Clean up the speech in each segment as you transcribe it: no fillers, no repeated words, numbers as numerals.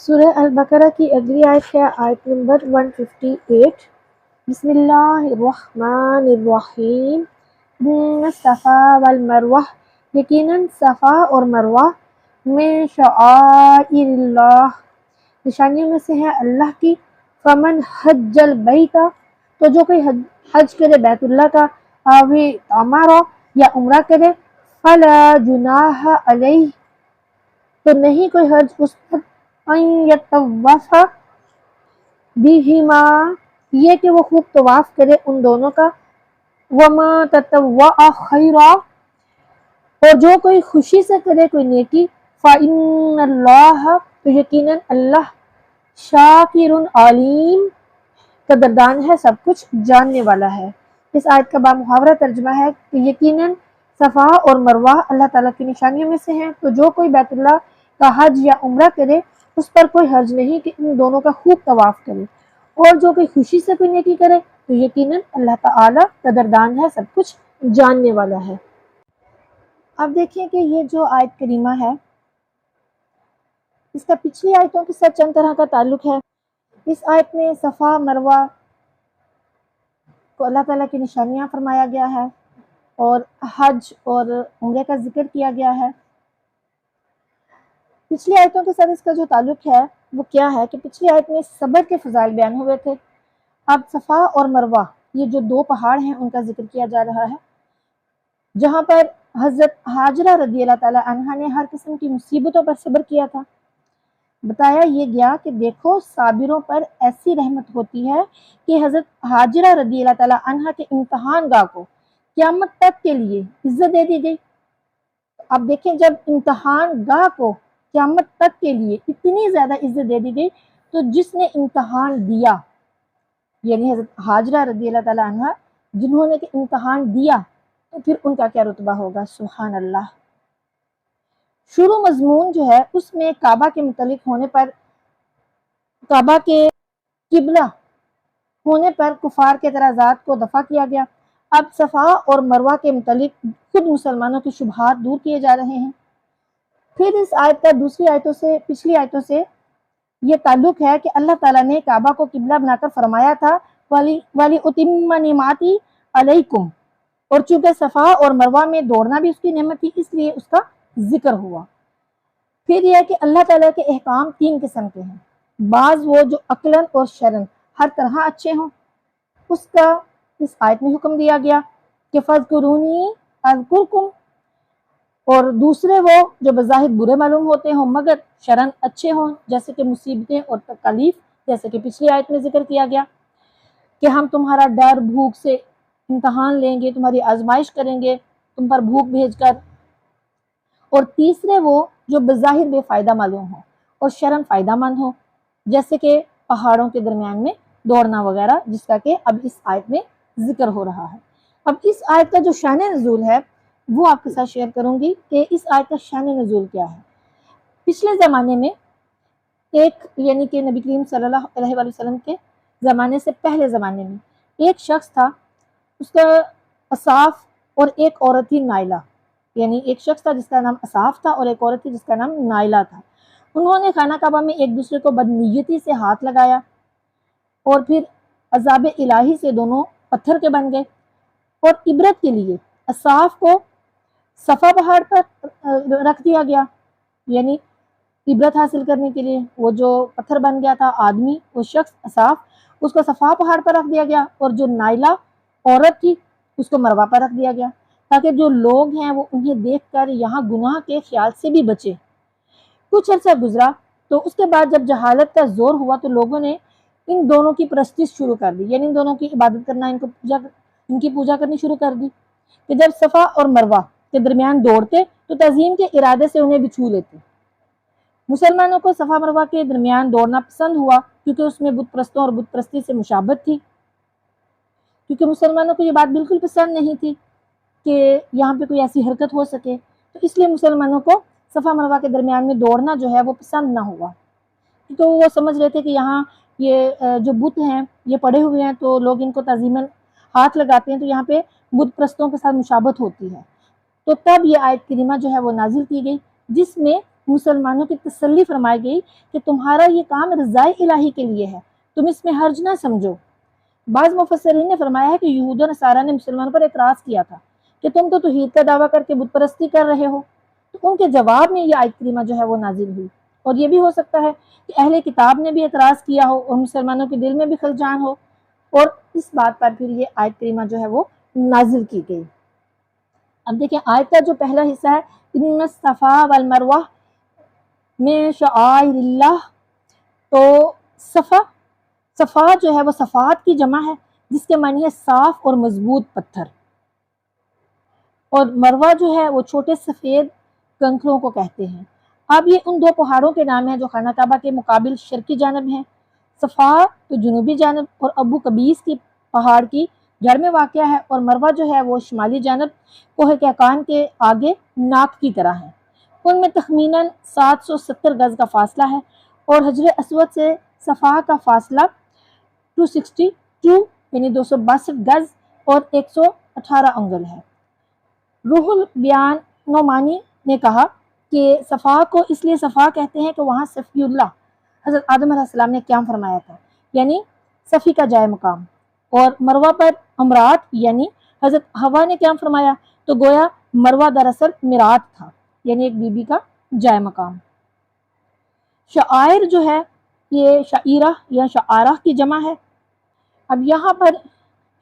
سورہ البقرہ کی اگلی آیت ہے آیت نمبر 158۔ بسم اللہ الرحمن الرحیم۔ ان الصفا والمروہ، یقیناً صفا اور مروہ من شعائر اللہ، نشانیوں میں سے ہے اللہ کی۔ فمن حج البیت، تو جو کوئی حج کرے بیت اللہ کا، او اعتمر، یا عمرہ کرے، فلا جناح علیہ، تو نہیں کوئی حرج اس پر، ان یطوف بہما، یہ کہ وہ خوب طواف کرے ان دونوں کا، وما تطوع خیرا، اور جو کوئی خوشی سے کرے کوئی نیکی، فإن اللہ، تو یقیناً اللہ، شاکر علیم، قدردان ہے، سب کچھ جاننے والا ہے۔ اس آیت کا بامحاورہ ترجمہ ہے کہ یقیناً صفا اور مروہ اللہ تعالیٰ کی نشانیوں میں سے ہیں، تو جو کوئی بیت اللہ کا حج یا عمرہ کرے اس پر کوئی حرج نہیں کہ ان دونوں کا خوب طواف کرے، اور جو کوئی خوشی سے کوئی نیکی کرے تو یقیناً اللہ تعالیٰ قدردان ہے، سب کچھ جاننے والا ہے۔ اب دیکھیں کہ یہ جو آیت کریمہ ہے اس کا پچھلی آیتوں کے ساتھ چند طرح کا تعلق ہے۔ اس آیت میں صفا مروہ کو اللہ تعالیٰ کی نشانیاں فرمایا گیا ہے اور حج اور عمرے کا ذکر کیا گیا ہے۔ پچھلی آیتوں کے ساتھ اس کا جو تعلق ہے وہ کیا ہے کہ پچھلی آیت میں صبر کے فضائل بیان ہوئے تھے، اب صفا اور مروہ یہ جو دو پہاڑ ہیں ان کا ذکر کیا جا رہا ہے، جہاں پر حضرت ہاجرہ رضی اللہ تعالی عنہا نے ہر قسم کی مصیبتوں پر صبر کیا تھا۔ بتایا یہ گیا کہ دیکھو صابروں پر ایسی رحمت ہوتی ہے کہ حضرت ہاجرہ رضی اللہ تعالی عنہا کے امتحان گاہ کو قیامت تک کے لیے عزت دے دی گئی۔ اب دیکھیں جب امتحان گاہ کو قیامت تک کے لیے اتنی زیادہ عزت دے دی گئی تو جس نے امتحان دیا، یعنی حضرت ہاجرہ رضی اللہ تعالی عنہا جنہوں نے امتحان دیا، تو پھر ان کا کیا رتبہ ہوگا، سبحان اللہ۔ شروع مضمون جو ہے اس میں کعبہ کے متعلق ہونے پر، کعبہ کے قبلہ ہونے پر کفار کے اعتراضات کو دفع کیا گیا۔ اب صفا اور مروہ کے متعلق خود مسلمانوں کی شبہات دور کیے جا رہے ہیں۔ پھر اس آیت کا دوسری آیتوں سے، پچھلی آیتوں سے یہ تعلق ہے کہ اللہ تعالیٰ نے کعبہ کو قبلہ بنا کر فرمایا تھا وَلِأُتِمَّ نِعْمَتِي عَلَيْكُمْ، اور چونکہ صفا اور مروہ میں دوڑنا بھی اس کی نعمت تھی اس لیے اس کا ذکر ہوا۔ پھر یہ ہے کہ اللہ تعالیٰ کے احکام تین قسم کے ہیں، بعض وہ جو عقلاً اور شرعاً ہر طرح اچھے ہوں، اس کا اس آیت میں حکم دیا گیا کہ فَاذْكُرُونِي أَذْكُرْكُمْ، اور دوسرے وہ جو بظاہر برے معلوم ہوتے ہوں مگر شرعاً اچھے ہوں، جیسے کہ مصیبتیں اور تکالیف، جیسے کہ پچھلی آیت میں ذکر کیا گیا کہ ہم تمہارا ڈر بھوک سے امتحان لیں گے، تمہاری آزمائش کریں گے تم پر بھوک بھیج کر، اور تیسرے وہ جو بظاہر بے فائدہ معلوم ہوں اور شرعاً فائدہ مند ہوں، جیسے کہ پہاڑوں کے درمیان میں دوڑنا وغیرہ، جس کا کہ اب اس آیت میں ذکر ہو رہا ہے۔ اب اس آیت کا جو شان نزول ہے وہ آپ کے ساتھ شیئر کروں گی کہ اس آیت کا شان نزول کیا ہے۔ پچھلے زمانے میں ایک، یعنی کہ نبی کریم صلی اللہ علیہ وآلہ وسلم کے زمانے سے پہلے زمانے میں ایک شخص تھا، اس کا اصاف، اور ایک عورت تھی نائلہ، یعنی ایک شخص تھا جس کا نام اصاف تھا اور ایک عورت تھی جس کا نام نائلہ تھا۔ انہوں نے خانہ کعبہ میں ایک دوسرے کو بدنیتی سے ہاتھ لگایا اور پھر عذاب الہی سے دونوں پتھر کے بن گئے، اور عبرت کے لیے اصاف کو صفا پہاڑ پر رکھ دیا گیا، یعنی عبرت حاصل کرنے کے لیے وہ جو پتھر بن گیا تھا آدمی، وہ شخص اصاف، اس کو صفا پہاڑ پر رکھ دیا گیا، اور جو نائلہ عورت تھی اس کو مروہ پر رکھ دیا گیا، تاکہ جو لوگ ہیں وہ انہیں دیکھ کر یہاں گناہ کے خیال سے بھی بچے۔ کچھ عرصہ گزرا تو اس کے بعد جب جہالت کا زور ہوا تو لوگوں نے ان دونوں کی پرستش شروع کر دی، یعنی ان دونوں کی عبادت کرنا، ان کی پوجا کرنی شروع کر دی، کہ جب صفا اور مروہ کے درمیان دوڑتے تو تعظیم کے ارادے سے انہیں بھی چھو لیتے۔ مسلمانوں کو صفا مروہ کے درمیان دوڑنا پسند ہوا کیونکہ اس میں بت پرستوں اور بت پرستی سے مشابہت تھی، کیونکہ مسلمانوں کو یہ بات بالکل پسند نہیں تھی کہ یہاں پہ کوئی ایسی حرکت ہو سکے، تو اس لیے مسلمانوں کو صفا مروہ کے درمیان میں دوڑنا جو ہے وہ پسند نہ ہوا، تو وہ سمجھ رہے تھے کہ یہاں یہ جو بت ہیں یہ پڑے ہوئے ہیں تو لوگ ان کو تعظیماً ہاتھ لگاتے ہیں، تو یہاں پہ بت پرستوں کے ساتھ مشابہت ہوتی ہے۔ تو تب یہ آیت کریمہ جو ہے وہ نازل کی گئی، جس میں مسلمانوں کی تسلی فرمائی گئی کہ تمہارا یہ کام رضائے الہی کے لیے ہے، تم اس میں حرج نہ سمجھو۔ بعض مفسرین نے فرمایا ہے کہ یہود و نصارہ نے مسلمانوں پر اعتراض کیا تھا کہ تم تو توحید کا دعویٰ کر کے بت پرستی کر رہے ہو، تو ان کے جواب میں یہ آیت کریمہ جو ہے وہ نازل ہوئی۔ اور یہ بھی ہو سکتا ہے کہ اہل کتاب نے بھی اعتراض کیا ہو اور مسلمانوں کے دل میں بھی خلجان ہو، اور اس بات پر پھر یہ آیت کریمہ جو ہے وہ نازل کی گئی۔ اب دیکھیں آیت کا جو پہلا حصہ ہے ان الصفا والمروہ من شعائر اللہ، تو صفا جو ہے وہ صفات کی جمع ہے جس کے معنی ہے صاف اور مضبوط پتھر، اور مروہ جو ہے وہ چھوٹے سفید کنکروں کو کہتے ہیں۔ اب یہ ان دو پہاڑوں کے نام ہیں جو خانہ کعبہ کے مقابل شرقی جانب ہیں۔ صفا تو جنوبی جانب اور ابو قبیس کی پہاڑ کی جڑ میں واقع ہے، اور مروہ جو ہے وہ شمالی جانب کوہ کہکان کے آگے ناک کی طرح ہے۔ ان میں تخمیناً 770 گز کا فاصلہ ہے، اور حجر اسود سے صفا کا فاصلہ 262 یعنی 262 گز اور 118 انگل ہے۔ روح البیان نعمانی نے کہا کہ صفا کو اس لیے صفا کہتے ہیں کہ وہاں صفی اللہ حضرت آدم علیہ السلام نے قیام فرمایا تھا، یعنی صفی کا جائے مقام، اور مروہ پر امرات یعنی حضرت حوا نے قیام فرمایا، تو گویا مروہ دراصل میرات تھا، یعنی ایک بی بی کا جائے مقام۔ شعائر جو ہے یہ شعیرہ یا شعارہ کی جمع ہے۔ اب یہاں پر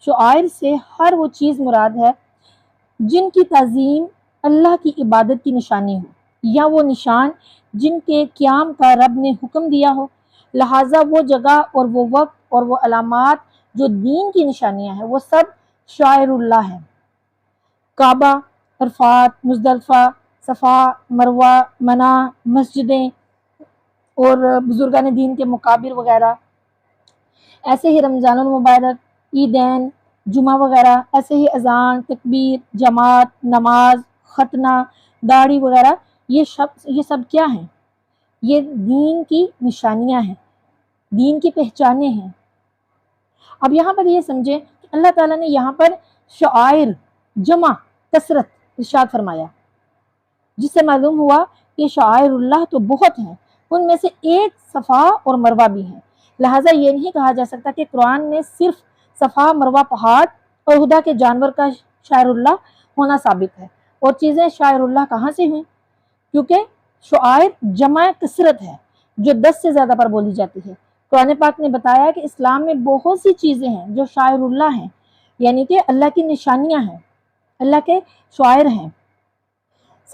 شعائر سے ہر وہ چیز مراد ہے جن کی تعظیم اللہ کی عبادت کی نشانی ہو، یا وہ نشان جن کے قیام کا رب نے حکم دیا ہو، لہٰذا وہ جگہ اور وہ وقت اور وہ علامات جو دین کی نشانیاں ہیں وہ سب شعائر اللہ ہیں۔ کعبہ، عرفات، مزدلفہ، صفا، مروہ، منی، مسجدیں اور بزرگان دین کے مقابر وغیرہ، ایسے ہی رمضان المبارک، عیدین، جمعہ وغیرہ، ایسے ہی اذان، تکبیر، جماعت، نماز، ختنہ، داڑھی وغیرہ، یہ سب کیا ہیں؟ یہ دین کی نشانیاں ہیں، دین کی پہچانیں ہیں۔ اب یہاں پر یہ سمجھیں کہ اللہ تعالیٰ نے یہاں پر شعائر جمع کثرت ارشاد فرمایا، جس سے معلوم ہوا کہ شعائر اللہ تو بہت ہیں، ان میں سے ایک صفا اور مروہ بھی ہیں۔ لہٰذا یہ نہیں کہا جا سکتا کہ قرآن نے صرف صفا مروہ پہاڑ اور خدا کے جانور کا شاعر اللہ ہونا ثابت ہے، اور چیزیں شاعر اللہ کہاں سے ہوئیں؟ کیونکہ شعائر جمع کثرت ہے جو 10 سے زیادہ پر بولی جاتی ہے۔ قرآن پاک نے بتایا ہے کہ اسلام میں بہت سی چیزیں ہیں جو شاعر اللہ ہیں، یعنی کہ اللہ کی نشانیاں ہیں، اللہ کے شاعر ہیں۔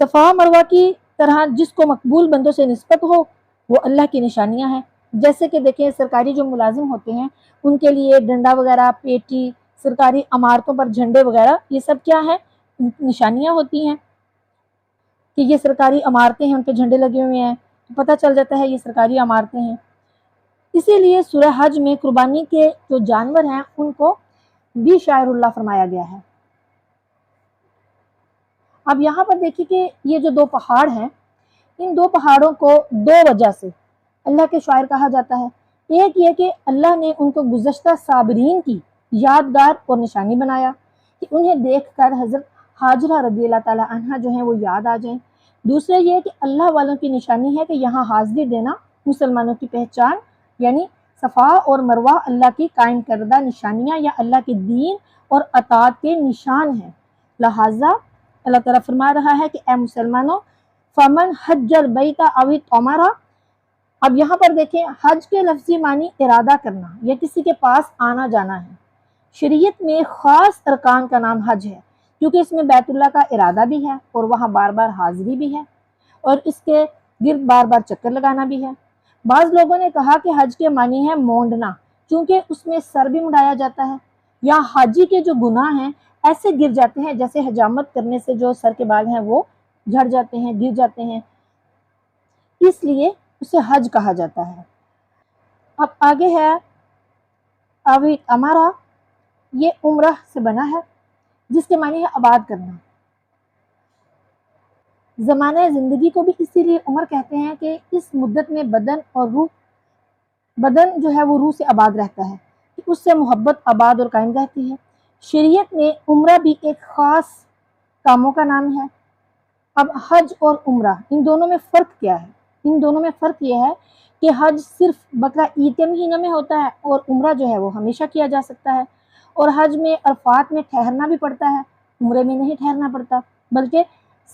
صفا مروہ کی طرح جس کو مقبول بندوں سے نسبت ہو وہ اللہ کی نشانیاں ہیں۔ جیسے کہ دیکھیں سرکاری جو ملازم ہوتے ہیں ان کے لیے ڈنڈا وغیرہ، پیٹی، سرکاری عمارتوں پر جھنڈے وغیرہ، یہ سب کیا ہیں؟ نشانیاں ہوتی ہیں کہ یہ سرکاری عمارتیں ہیں، ان پہ جھنڈے لگے ہوئے ہیں، تو پتہ چل جاتا ہے یہ سرکاری عمارتیں ہیں۔ اسی لیے سورہ حج میں قربانی کے جو جانور ہیں ان کو بھی شاعر اللہ فرمایا گیا ہے۔ اب یہاں پر دیکھیے کہ یہ جو دو پہاڑ ہیں، ان دو پہاڑوں کو دو وجہ سے اللہ کے شاعر کہا جاتا ہے۔ ایک یہ کہ اللہ نے ان کو گزشتہ صابرین کی یادگار اور نشانی بنایا کہ انہیں دیکھ کر حضرت ہاجرہ رضی اللہ تعالیٰ عنہ جو ہیں وہ یاد آ جائیں۔ دوسرے یہ کہ اللہ والوں کی نشانی ہے کہ یہاں حاضری دینا مسلمانوں کی پہچان، یعنی صفا اور مروہ اللہ کی قائم کردہ نشانیاں یا اللہ کے دین اور اطاعت کے نشان ہیں۔ لہٰذا اللہ تعالیٰ فرما رہا ہے کہ اے مسلمانوں، فمن حج البیت او اعتمر۔ اب یہاں پر دیکھیں حج کے لفظی معنی ارادہ کرنا یا کسی کے پاس آنا جانا ہے۔ شریعت میں خاص ارکان کا نام حج ہے، کیونکہ اس میں بیت اللہ کا ارادہ بھی ہے اور وہاں بار بار حاضری بھی ہے، اور اس کے گرد بار بار چکر لگانا بھی ہے۔ بعض لوگوں نے کہا کہ حج کے معنی ہے مونڈنا، چونکہ اس میں سر بھی مڈایا جاتا ہے، یا حاجی کے جو گناہ ہیں ایسے گر جاتے ہیں جیسے حجامت کرنے سے جو سر کے بال ہیں وہ جھڑ جاتے ہیں، گر جاتے ہیں، اس لیے اسے حج کہا جاتا ہے۔ اب آگے ہے اوی امارا، یہ عمرہ سے بنا ہے جس کے معنی ہے آباد کرنا۔ زمانہ زندگی کو بھی اسی لیے عمر کہتے ہیں کہ اس مدت میں بدن جو ہے وہ روح سے آباد رہتا ہے، کہ اس سے محبت آباد اور قائم رہتی ہے۔ شریعت میں عمرہ بھی ایک خاص کاموں کا نام ہے۔ اب حج اور عمرہ ان دونوں میں فرق کیا ہے؟ ان دونوں میں فرق یہ ہے کہ حج صرف بقرہ عید کے مہینہ میں ہوتا ہے اور عمرہ جو ہے وہ ہمیشہ کیا جا سکتا ہے، اور حج میں عرفات میں ٹھہرنا بھی پڑتا ہے، عمرے میں نہیں ٹھہرنا پڑتا، بلکہ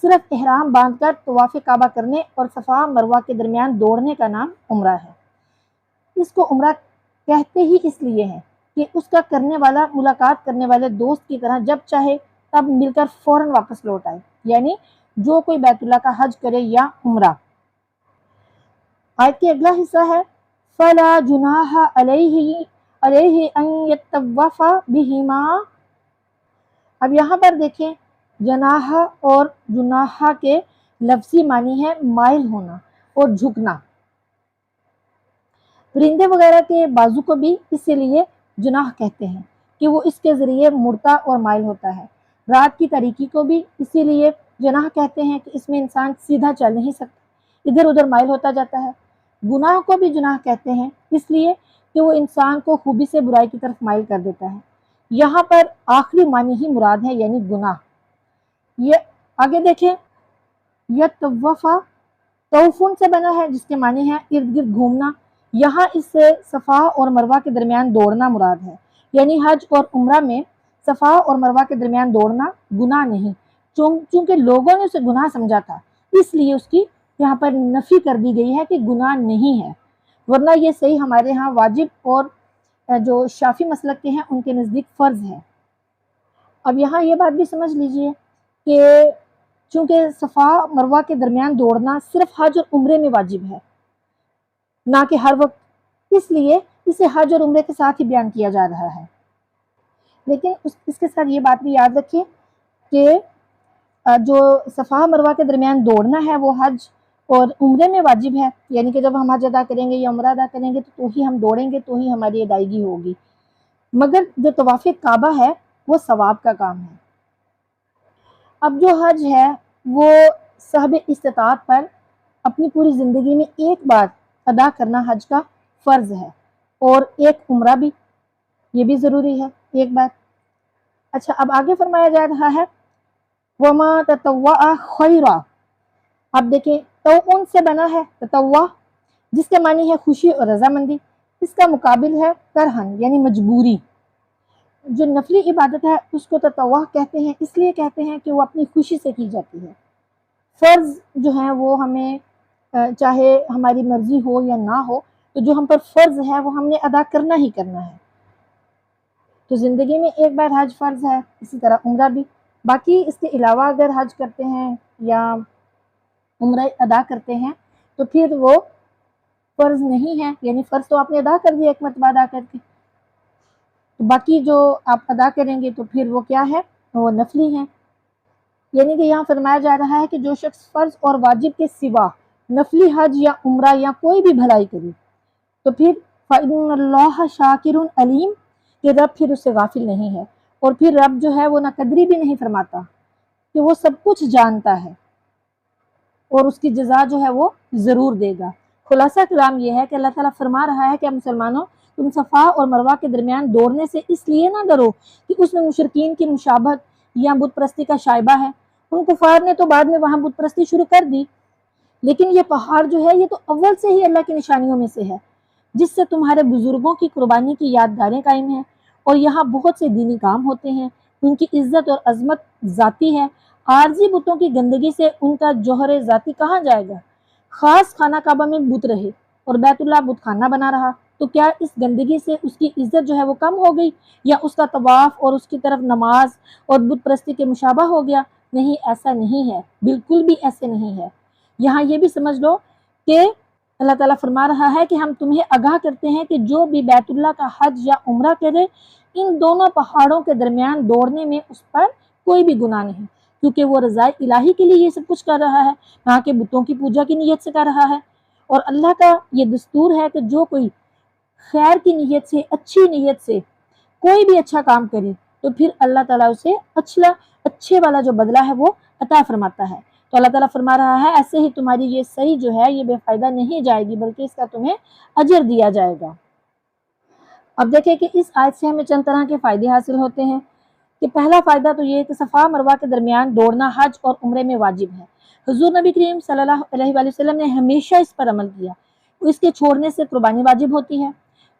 صرف احرام باندھ کر طواف کعبہ کرنے اور صفا مروہ کے درمیان دوڑنے کا نام عمرہ ہے۔ اس کو عمرہ کہتے ہی اس لیے ہے کہ اس کا کرنے والا ملاقات کرنے والے دوست کی طرح جب چاہے تب مل کر فوراً واپس لوٹ آئے، یعنی جو کوئی بیت اللہ کا حج کرے یا عمرہ۔ آیت کی اگلا حصہ ہے فَلَا جُنَاحَ عَلَيْهِ أَن يَطَّوَّفَ بِهِمَا۔ اب یہاں پر دیکھیں جناح اور جناح کے لفظی معنی ہے مائل ہونا اور جھکنا۔ پرندے وغیرہ کے بازو کو بھی اسی لیے جناح کہتے ہیں کہ وہ اس کے ذریعے مڑتا اور مائل ہوتا ہے۔ رات کی تاریکی کو بھی اسی لیے جناح کہتے ہیں کہ اس میں انسان سیدھا چل نہیں سکتا، ادھر ادھر مائل ہوتا جاتا ہے۔ گناہ کو بھی جناح کہتے ہیں اس لیے کہ وہ انسان کو خوبی سے برائی کی طرف مائل کر دیتا ہے۔ یہاں پر آخری معنی ہی مراد ہے، یعنی گناہ۔ یہ آگے دیکھیں یطوفا توفن سے بنا ہے جس کے معنی ہے ارد گرد گھومنا۔ یہاں اس سے صفا اور مروہ کے درمیان دوڑنا مراد ہے، یعنی حج اور عمرہ میں صفا اور مروہ کے درمیان دوڑنا گناہ نہیں، چونکہ لوگوں نے اسے گناہ سمجھا تھا اس لیے اس کی یہاں پر نفی کر دی گئی ہے کہ گناہ نہیں ہے، ورنہ یہ صحیح ہمارے ہاں واجب اور جو شافی مسلک کے ہیں ان کے نزدیک فرض ہے۔ اب یہاں یہ بات بھی سمجھ لیجئے کہ چونکہ صفا مروہ کے درمیان دوڑنا صرف حج اور عمرے میں واجب ہے، نہ کہ ہر وقت، اس لیے اسے حج اور عمرے کے ساتھ ہی بیان کیا جا رہا ہے۔ لیکن اس کے ساتھ یہ بات بھی یاد رکھیے کہ جو صفا مروہ کے درمیان دوڑنا ہے وہ حج اور عمرے میں واجب ہے، یعنی کہ جب ہم حج ادا کریں گے یا عمرہ ادا کریں گے تو ہی ہم دوڑیں گے، تو ہی ہماری ادائیگی ہوگی، مگر جو طواف کعبہ ہے وہ ثواب کا کام ہے۔ اب جو حج ہے وہ صاحب استطاعت پر اپنی پوری زندگی میں ایک بار ادا کرنا حج کا فرض ہے، اور ایک عمرہ بھی، یہ بھی ضروری ہے ایک بار۔ اچھا اب آگے فرمایا جا رہا ہے وَمَا تَطَوَّعَ خَيْرًا۔ اب دیکھیں توعن سے بنا ہے تطوع، جس کے معنی ہے خوشی اور رضامندی، اس کا مقابل ہے کرہن یعنی مجبوری۔ جو نفلی عبادت ہے اس کو تطوع کہتے ہیں، اس لیے کہتے ہیں کہ وہ اپنی خوشی سے کی جاتی ہے۔ فرض جو ہیں وہ ہمیں چاہے ہماری مرضی ہو یا نہ ہو، تو جو ہم پر فرض ہے وہ ہم نے ادا کرنا ہی کرنا ہے۔ تو زندگی میں ایک بار حج فرض ہے، اسی طرح عمرہ بھی۔ باقی اس کے علاوہ اگر حج کرتے ہیں یا عمرہ ادا کرتے ہیں تو پھر وہ فرض نہیں ہے، یعنی فرض تو آپ نے ادا کر دیا ایک مرتبہ ادا کر کے، تو باقی جو آپ ادا کریں گے تو پھر وہ کیا ہے، وہ نفلی ہیں۔ یعنی کہ یہاں فرمایا جا رہا ہے کہ جو شخص فرض اور واجب کے سوا نفلی حج یا عمرہ یا کوئی بھی بھلائی کرے تو پھر فَإِنَّ اللَّهَ شَاكِرٌ عَلِيمٌ، کہ رب پھر اسے غافل نہیں ہے، اور پھر رب جو ہے وہ نہ قدری بھی نہیں فرماتا، کہ وہ سب کچھ جانتا ہے اور اس کی جزا جو ہے وہ ضرور دے گا۔ خلاصہ کلام یہ ہے کہ اللہ تعالیٰ فرما رہا ہے کہ مسلمانوں تم صفا اور مروہ کے درمیان دوڑنے سے اس لیے نہ ڈرو کہ اس میں مشرکین کی مشابہت یا بت پرستی کا شائبہ ہے۔ ان کفار نے تو بعد میں وہاں بت پرستی شروع کر دی، لیکن یہ پہاڑ جو ہے یہ تو اول سے ہی اللہ کی نشانیوں میں سے ہے، جس سے تمہارے بزرگوں کی قربانی کی یادگاریں قائم ہیں، اور یہاں بہت سے دینی کام ہوتے ہیں، ان کی عزت اور عظمت ذاتی ہے۔ عارضی بتوں کی گندگی سے ان کا جوہر ذاتی کہاں جائے گا؟ خاص خانہ کعبہ میں بت رہے اور بیت اللہ بت خانہ بنا رہا، تو کیا اس گندگی سے اس کی عزت جو ہے وہ کم ہو گئی، یا اس کا طواف اور اس کی طرف نماز اور بت پرستی کے مشابہ ہو گیا؟ نہیں، ایسا نہیں ہے، بالکل بھی ایسے نہیں ہے۔ یہاں یہ بھی سمجھ لو کہ اللہ تعالیٰ فرما رہا ہے کہ ہم تمہیں آگاہ کرتے ہیں کہ جو بھی بیت اللہ کا حج یا عمرہ کرے، ان دونوں پہاڑوں کے درمیان دوڑنے میں اس پر کوئی بھی گناہ نہیں، کیونکہ وہ رضائے الہی کے لیے یہ سب کچھ کر رہا ہے، نہ کہ بتوں کی پوجا کی نیت سے کر رہا ہے۔ اور اللہ کا یہ دستور ہے کہ جو کوئی خیر کی نیت سے، اچھی نیت سے کوئی بھی اچھا کام کرے تو پھر اللہ تعالیٰ اسے اچھے والا جو بدلہ ہے وہ عطا فرماتا ہے۔ تو اللہ تعالیٰ فرما رہا ہے ایسے ہی تمہاری یہ صحیح جو ہے یہ بے فائدہ نہیں جائے گی، بلکہ اس کا تمہیں اجر دیا جائے گا۔ اب دیکھیں کہ اس آیت سے ہمیں چند طرح کے فائدے حاصل ہوتے ہیں کہ پہلا فائدہ تو یہ ہے کہ صفا مروہ کے درمیان دوڑنا حج اور عمرے میں واجب ہے۔ حضور نبی کریم صلی اللہ علیہ وآلہ وسلم نے ہمیشہ اس پر عمل کیا، اس کے چھوڑنے سے قربانی واجب ہوتی ہے۔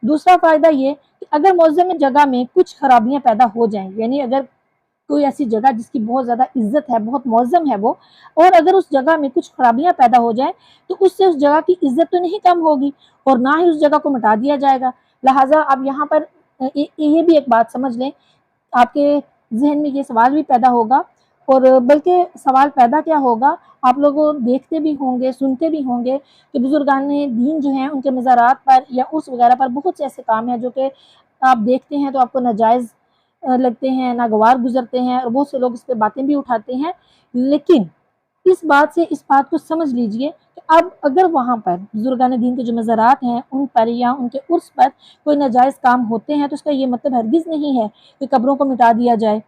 دوسرا فائدہ یہ کہ اگر معظم جگہ میں کچھ خرابیاں پیدا ہو جائیں، یعنی اگر کوئی ایسی جگہ جس کی بہت زیادہ عزت ہے، بہت معظم ہے وہ، اور اگر اس جگہ میں کچھ خرابیاں پیدا ہو جائیں تو اس سے اس جگہ کی عزت تو نہیں کم ہوگی اور نہ ہی اس جگہ کو مٹا دیا جائے گا۔ لہٰذا اب یہاں پر یہ بھی ایک بات سمجھ لیں، آپ کے ذہن میں یہ سوال بھی پیدا ہوگا، اور بلکہ سوال پیدا کیا ہوگا، آپ لوگ دیکھتے بھی ہوں گے، سنتے بھی ہوں گے کہ بزرگان دین جو ہیں ان کے مزارات پر یا عرس وغیرہ پر بہت سے ایسے کام ہیں جو کہ آپ دیکھتے ہیں تو آپ کو ناجائز لگتے ہیں، ناگوار گزرتے ہیں، اور بہت سے لوگ اس پہ باتیں بھی اٹھاتے ہیں۔ لیکن اس بات کو سمجھ لیجئے کہ اب اگر وہاں پر بزرگان دین کے جو مزارات ہیں ان پر یا ان کے عرس پر کوئی ناجائز کام ہوتے ہیں تو اس کا یہ مطلب ہرگز نہیں ہے کہ قبروں کو مٹا دیا جائے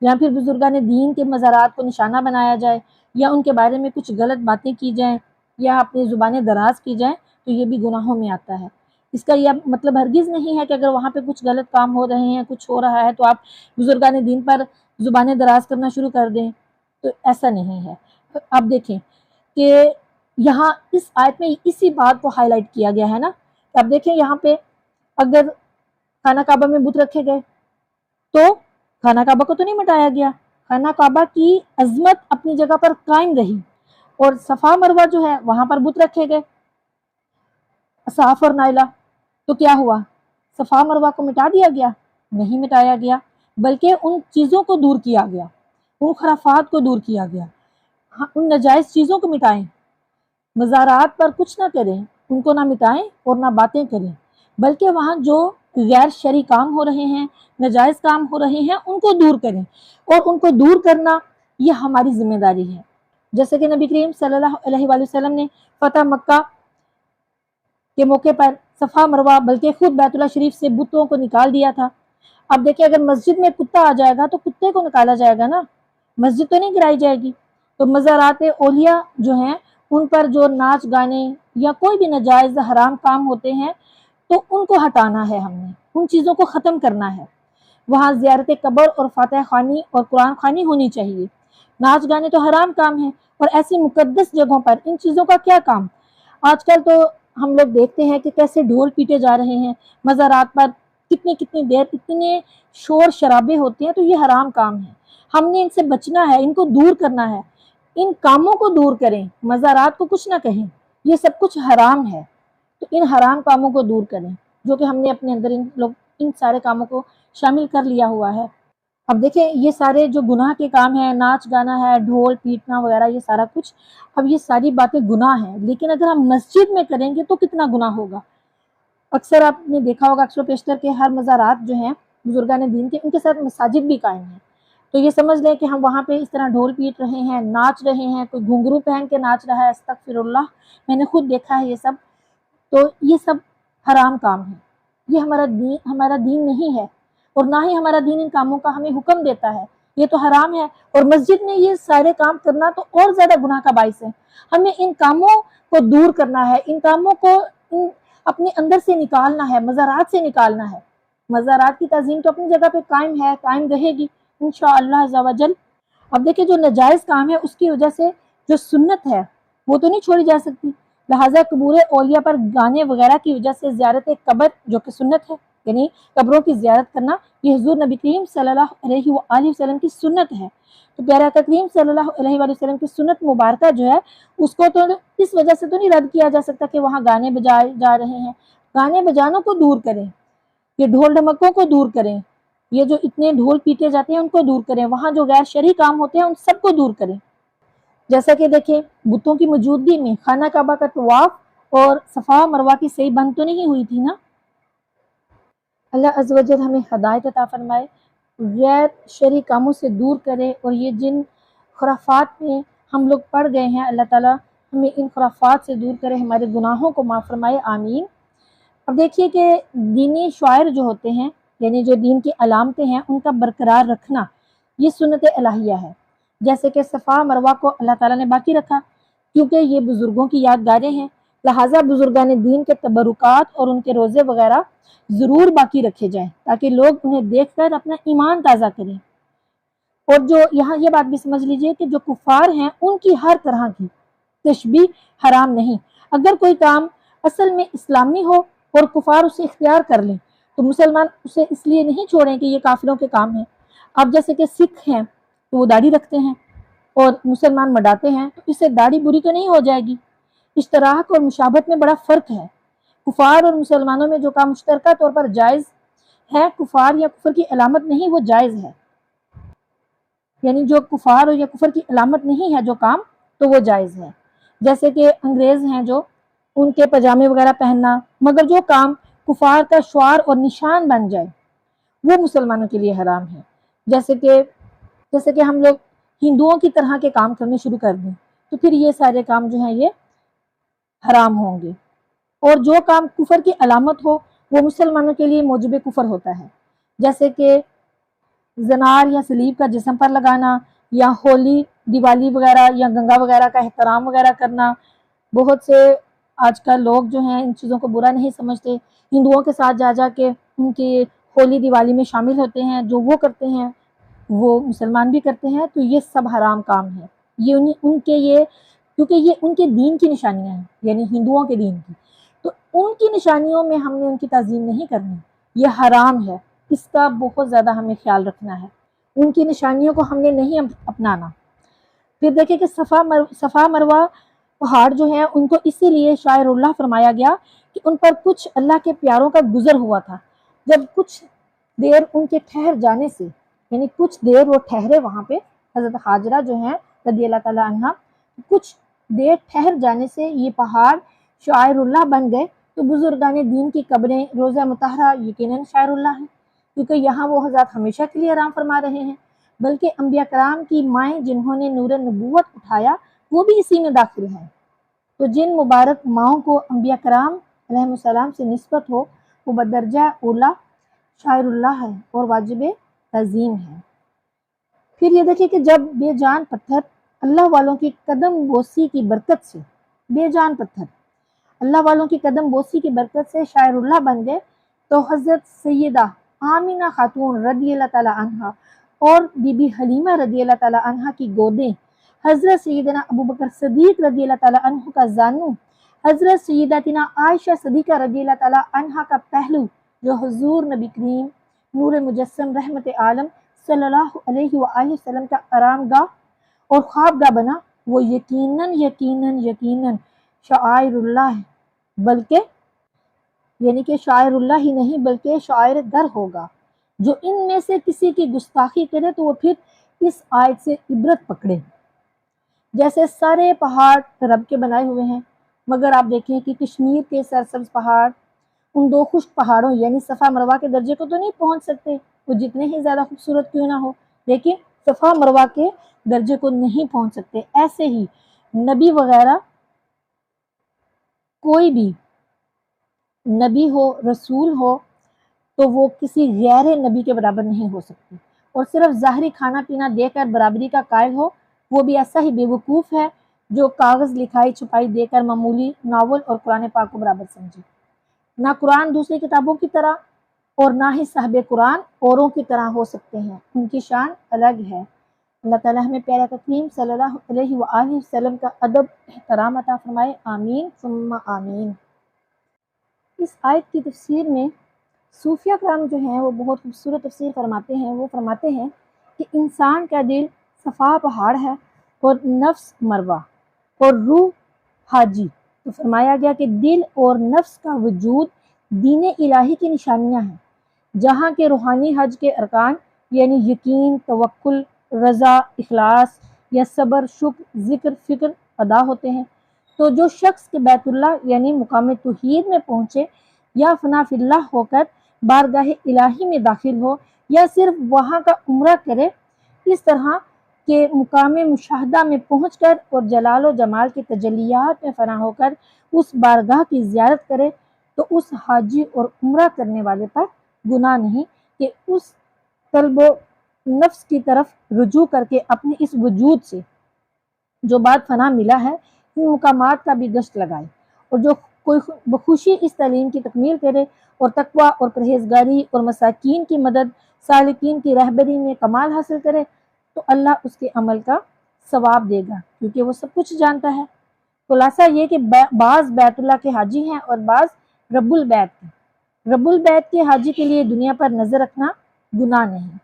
یا پھر بزرگان دین کے مزارات کو نشانہ بنایا جائے یا ان کے بارے میں کچھ غلط باتیں کی جائیں یا اپنی زبانیں دراز کی جائیں تو یہ بھی گناہوں میں آتا ہے۔ اس کا یہ مطلب ہرگز نہیں ہے کہ اگر وہاں پہ کچھ غلط کام ہو رہے ہیں، کچھ ہو رہا ہے تو آپ بزرگان دین پر زبانیں دراز کرنا شروع کر دیں، تو ایسا نہیں ہے۔ اب دیکھیں کہ یہاں اس آیت میں اسی بات کو ہائی لائٹ کیا گیا ہے نا۔ اب دیکھیں یہاں پہ اگر خانہ کعبہ میں بت رکھے گئے تو خانہ کعبہ کو تو نہیں مٹایا گیا، خانہ کعبہ کی عظمت اپنی جگہ پر قائم رہی، اور صفا مروہ جو ہے وہاں پر بت رکھے گئے صاف اور نائلہ، تو کیا ہوا؟ صفا مروہ کو مٹا دیا گیا؟ نہیں مٹایا گیا، بلکہ ان چیزوں کو دور کیا گیا، ان خرافات کو دور کیا گیا، ان ناجائز چیزوں کو مٹائیں، مزارات پر کچھ نہ کریں، ان کو نہ مٹائیں اور نہ باتیں کریں، بلکہ وہاں جو غیر شرعی کام ہو رہے ہیں، ناجائز کام ہو رہے ہیں، ان کو دور کریں، اور ان کو دور کرنا یہ ہماری ذمہ داری ہے۔ جیسے کہ نبی کریم صلی اللہ علیہ وآلہ وسلم نے فتح مکہ کے موقع پر صفا مروہ بلکہ خود بیت اللہ شریف سے بتوں کو نکال دیا تھا۔ اب دیکھیں اگر مسجد میں کتا آ جائے گا تو کتے کو نکالا جائے گا نا، مسجد تو نہیں گرائی جائے گی۔ تو مزارات اولیاء جو ہیں ان پر جو ناچ گانے یا کوئی بھی ناجائز حرام کام ہوتے ہیں تو ان کو ہٹانا ہے، ہم نے ان چیزوں کو ختم کرنا ہے۔ وہاں زیارت قبر اور فاتح خوانی اور قرآن خوانی ہونی چاہیے۔ ناچ گانے تو حرام کام ہیں، اور ایسی مقدس جگہوں پر ان چیزوں کا کیا کام؟ آج کل تو ہم لوگ دیکھتے ہیں کہ کیسے ڈھول پیٹے جا رہے ہیں مزارات پر، کتنی دیر اتنے شور شرابے ہوتے ہیں، تو یہ حرام کام ہے۔ ہم نے ان سے بچنا ہے، ان کو دور کرنا ہے، ان کاموں کو دور کریں، مزارات کو کچھ نہ کہیں، یہ سب کچھ حرام ہے، تو ان حرام کاموں کو دور کریں جو کہ ہم نے اپنے اندر ان سارے کاموں کو شامل کر لیا ہوا ہے۔ اب دیکھیں یہ سارے جو گناہ کے کام ہیں، ناچ گانا ہے، ڈھول پیٹنا وغیرہ، یہ سارا کچھ، اب یہ ساری باتیں گناہ ہیں، لیکن اگر ہم مسجد میں کریں گے تو کتنا گناہ ہوگا۔ اکثر آپ نے دیکھا ہوگا اکثر پیشتر کے ہر مزارات جو ہیں بزرگان دین کے، ان کے ساتھ مساجد بھی قائم ہیں، تو یہ سمجھ لیں کہ ہم وہاں پہ اس طرح ڈھول پیٹ رہے ہیں، ناچ رہے ہیں، کوئی گھنگرو پہن کے ناچ رہا ہے، استغفر اللہ، میں نے خود دیکھا ہے یہ سب، تو یہ سب حرام کام ہے، یہ ہمارا دین نہیں ہے، اور نہ ہی ہمارا دین ان کاموں کا ہمیں حکم دیتا ہے، یہ تو حرام ہے، اور مسجد میں یہ سارے کام کرنا تو اور زیادہ گناہ کا باعث ہے۔ ہمیں ان کاموں کو دور کرنا ہے، ان کاموں کو اپنے اندر سے نکالنا ہے، مزارات سے نکالنا ہے۔ مزارات کی تعظیم تو اپنی جگہ پہ قائم ہے، قائم رہے گی انشاءاللہ عز و جل۔ اب دیکھیں جو ناجائز کام ہے اس کی وجہ سے جو سنت ہے وہ تو نہیں چھوڑی جا سکتی، لہٰذا قبور اولیاء پر گانے وغیرہ کی وجہ سے زیارت قبر جو کہ سنت ہے، یعنی قبروں کی زیارت کرنا، یہ حضور نبی کریم صلی اللہ علیہ وآلہ وسلم کی سنت ہے۔ تو پیارے آقا کریم صلی اللہ علیہ وآلہ وسلم کی سنت مبارکہ جو ہے اس کو تو اس وجہ سے تو نہیں رد کیا جا سکتا کہ وہاں گانے بجائے جا رہے ہیں۔ گانے بجانوں کو دور کریں، یہ ڈھول ڈھمکوں کو دور کریں، یہ جو اتنے ڈھول پیٹے جاتے ہیں ان کو دور کریں، وہاں جو غیر شرعی کام ہوتے ہیں ان سب کو دور کریں۔ جیسا کہ دیکھیں بتوں کی موجودگی میں خانہ کعبہ کا طواف اور صفا مروہ کی صحیح بند تو نہیں ہوئی تھی نا۔ اللہ عز و جل ہمیں ہدایت عطا فرمائے، غیر شرعی کاموں سے دور کرے، اور یہ جن خرافات میں ہم لوگ پڑ گئے ہیں اللہ تعالیٰ ہمیں ان خرافات سے دور کرے، ہمارے گناہوں کو معاف فرمائے، آمین۔ اب دیکھیے کہ دینی شعائر جو ہوتے ہیں، یعنی جو دین کی علامتیں ہیں، ان کا برقرار رکھنا یہ سنت الہیہ ہے۔ جیسے کہ صفا مروہ کو اللہ تعالیٰ نے باقی رکھا کیونکہ یہ بزرگوں کی یادگاریں ہیں، لہٰذا بزرگان دین کے تبرکات اور ان کے روزے وغیرہ ضرور باقی رکھے جائیں تاکہ لوگ انہیں دیکھ کر اپنا ایمان تازہ کریں۔ اور جو یہاں یہ بات بھی سمجھ لیجئے کہ جو کفار ہیں ان کی ہر طرح کی تشبیہ حرام نہیں۔ اگر کوئی کام اصل میں اسلامی ہو اور کفار اسے اختیار کر لیں تو مسلمان اسے اس لیے نہیں چھوڑیں کہ یہ کافروں کے کام ہیں۔ اب جیسے کہ سکھ ہیں تو وہ داڑھی رکھتے ہیں اور مسلمان مڈاتے ہیں تو اس سے داڑھی بری تو نہیں ہو جائے گی۔ اشتراک اور مشابہت میں بڑا فرق ہے۔ کفار اور مسلمانوں میں جو کام مشترکہ طور پر جائز ہے، کفار یا کفر کی علامت نہیں، وہ جائز ہے۔ یعنی جو کفار اور یا کفر کی علامت نہیں ہے جو کام، تو وہ جائز ہے۔ جیسے کہ انگریز ہیں جو ان کے پاجامے وغیرہ پہننا، مگر جو کام کفار کا شعار اور نشان بن جائے وہ مسلمانوں کے لیے حرام ہے۔ جیسے کہ ہم لوگ ہندوؤں کی طرح کے کام کرنے شروع کر دیں تو پھر یہ سارے کام جو ہیں یہ حرام ہوں گے۔ اور جو کام کفر کی علامت ہو وہ مسلمانوں کے لیے موجب کفر ہوتا ہے، جیسے کہ زنار یا سلیب کا جسم پر لگانا، یا ہولی دیوالی وغیرہ یا گنگا وغیرہ کا احترام وغیرہ کرنا۔ بہت سے آج کل لوگ جو ہیں ان چیزوں کو برا نہیں سمجھتے، ہندوؤں کے ساتھ جا کے ان کی ہولی دیوالی میں شامل ہوتے ہیں، جو وہ کرتے ہیں وہ مسلمان بھی کرتے ہیں، تو یہ سب حرام کام ہے۔ کیونکہ یہ ان کے دین کی نشانیاں ہیں، یعنی ہندوؤں کے دین کی، تو ان کی نشانیوں میں ہم نے ان کی تعظیم نہیں کرنی، یہ حرام ہے۔ اس کا بہت زیادہ ہمیں خیال رکھنا ہے، ان کی نشانیوں کو ہم نے نہیں اپنانا۔ پھر دیکھیں کہ صفا مروہ پہاڑ جو ہیں ان کو اسی لیے شاعر اللہ فرمایا گیا کہ ان پر کچھ اللہ کے پیاروں کا گزر ہوا تھا۔ جب کچھ دیر ان کے ٹھہر جانے سے، یعنی کچھ دیر وہ ٹھہرے وہاں پہ، حضرت حاجرہ جو ہیں رضی اللہ تعالیٰ عنہ، کچھ دیر ٹھہر جانے سے یہ پہاڑ شاعر اللہ بن گئے، تو بزرگان دین کی قبریں روضہ مطہرہ یقیناً شاعر اللہ ہیں، کیونکہ یہاں وہ حضرات ہمیشہ کے لیے آرام فرما رہے ہیں۔ بلکہ انبیاء کرام کی مائیں جنہوں نے نور نبوت اٹھایا وہ بھی اسی میں داخل ہیں۔ تو جن مبارک ماؤں کو انبیاء کرام علیہ السلام سے نسبت ہو وہ بدرجہ اولا شاعر اللہ ہے اور واجب تعظیم ہے۔ پھر یہ دیکھیں کہ جب بے جان پتھر اللہ والوں کی قدم بوسی کی برکت سے، بے جان پتھر اللہ والوں کی قدم بوسی کی برکت سے شاعر اللہ بن گئے، تو حضرت سیدہ آمینہ خاتون رضی اللہ تعالیٰ عنہ اور بی بی حلیمہ رضی اللہ تعالیٰ عنہ کی گودیں، حضرت سیدنا ابوبکر صدیق رضی اللہ تعالیٰ عنہ کا زانو، حضرت سیدتنا عائشہ صدیقہ رضی اللہ تعالیٰ عنہ کا پہلو، جو حضور نبی کریم نور مجسم رحمت عالم صلی اللہ علیہ وآلہ وسلم کا آرام گاہ اور خوابگاہ بنا، وہ یقیناً شاعر اللہ ہے، بلکہ یعنی کہ شاعر اللہ ہی نہیں بلکہ شاعر در ہوگا۔ جو ان میں سے کسی کی گستاخی کرے تو وہ پھر اس آیت سے عبرت پکڑے۔ جیسے سارے پہاڑ رب کے بنائے ہوئے ہیں، مگر آپ دیکھیں کہ کشمیر کے سرسبز پہاڑ ان دو خشک پہاڑوں یعنی صفا مروہ کے درجے کو تو نہیں پہنچ سکتے، وہ جتنے ہی زیادہ خوبصورت کیوں نہ ہو، لیکن صفا مروہ کے درجے کو نہیں پہنچ سکتے۔ ایسے ہی نبی وغیرہ، کوئی بھی نبی ہو، رسول ہو، تو وہ کسی غیر نبی کے برابر نہیں ہو سکتے، اور صرف ظاہری کھانا پینا دے کر برابری کا قائل ہو وہ بھی ایسا ہی بے وقوف ہے جو کاغذ لکھائی چھپائی دے کر معمولی ناول اور قرآن پاک کو برابر سمجھے۔ نہ قرآن دوسری کتابوں کی طرح اور نہ ہی صاحب قرآن اوروں کی طرح ہو سکتے ہیں، ان کی شان الگ ہے۔ اللہ تعالیٰ ہمیں پیارا کریم صلی اللہ علیہ وآلہ وسلم کا ادب احترام عطا فرمائے، آمین ثم آمین۔ اس آیت کی تفسیر میں صوفیہ کرام جو ہیں وہ بہت خوبصورت تفسیر فرماتے ہیں۔ وہ فرماتے ہیں کہ انسان کا دل صفا پہاڑ ہے اور نفس مروہ اور روح حاجی۔ تو فرمایا گیا کہ دل اور نفس کا وجود دین الہی کی نشانیاں ہیں، جہاں کے روحانی حج کے ارکان یعنی یقین، توکل، رضا، اخلاص یا صبر، شکر، ذکر، فکر ادا ہوتے ہیں۔ تو جو شخص کے بیت اللہ یعنی مقام توحید میں پہنچے یا فنا فی اللہ ہو کر بارگاہ الہی میں داخل ہو یا صرف وہاں کا عمرہ کرے، اس طرح کے مقام مشاہدہ میں پہنچ کر اور جلال و جمال کی تجلیات میں فنا ہو کر اس بارگاہ کی زیارت کرے، تو اس حاجی اور عمرہ کرنے والے پر گناہ نہیں کہ اس قلب و نفس کی طرف رجوع کر کے اپنے اس وجود سے جو بات فنا ملا ہے ان مقامات کا بھی گشت لگائے اور جو کوئی بخوشی اس تعلیم کی تکمیل کرے اور تقوی اور پرہیزگاری اور مساکین کی مدد، سالکین کی رہبری میں کمال حاصل کرے تو اللہ اس کے عمل کا ثواب دے گا، کیونکہ وہ سب کچھ جانتا ہے۔ خلاصہ یہ کہ بعض بیت اللہ کے حاجی ہیں اور بعض رب البیت کے۔ رب البیت کے حاجی کے لیے دنیا پر نظر رکھنا گناہ نہیں۔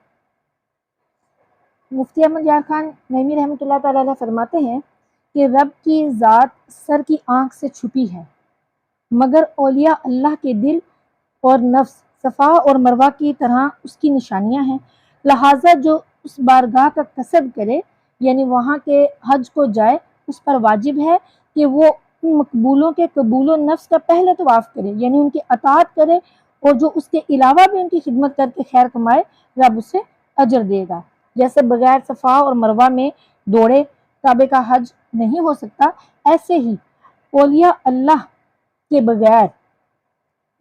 مفتی احمد یار خان نعیمی رحمۃ اللہ تعالی علیہ فرماتے ہیں کہ رب کی ذات سر کی آنکھ سے چھپی ہے، مگر اولیاء اللہ کے دل اور نفس صفا اور مروہ کی طرح اس کی نشانیاں ہیں، لہٰذا جو اس بارگاہ کا قصد کرے یعنی وہاں کے حج کو جائے، اس پر واجب ہے کہ وہ ان مقبولوں کے قبول و نفس کا پہلے طواف کرے، یعنی ان کی اطاعت کرے، اور جو اس کے علاوہ بھی ان کی خدمت کر کے خیر کمائے، رب اسے اجر دے گا۔ جیسے بغیر صفا اور مروہ میں دوڑے کعبے کا حج نہیں ہو سکتا، ایسے ہی اولیاء اللہ کے بغیر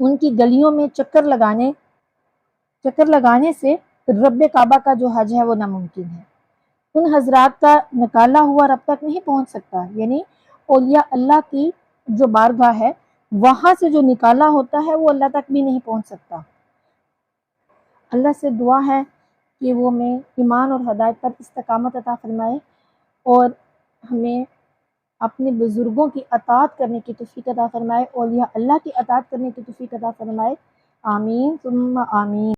ان کی گلیوں میں چکر لگانے سے رب کعبہ کا جو حج ہے وہ ناممکن ہے۔ ان حضرات کا نکالا ہوا رب تک نہیں پہنچ سکتا، یعنی اولیاء اللہ کی جو بارگاہ ہے وہاں سے جو نکالا ہوتا ہے وہ اللہ تک بھی نہیں پہنچ سکتا۔ اللہ سے دعا ہے کہ وہ ہمیں ایمان اور ہدایت پر استقامت عطا فرمائے اور ہمیں اپنے بزرگوں کی اطاعت کرنے کی توفیق عطا فرمائے، اولیاء اللہ کی اطاعت کرنے کی توفیق عطا فرمائے۔ آمین ثم آمین۔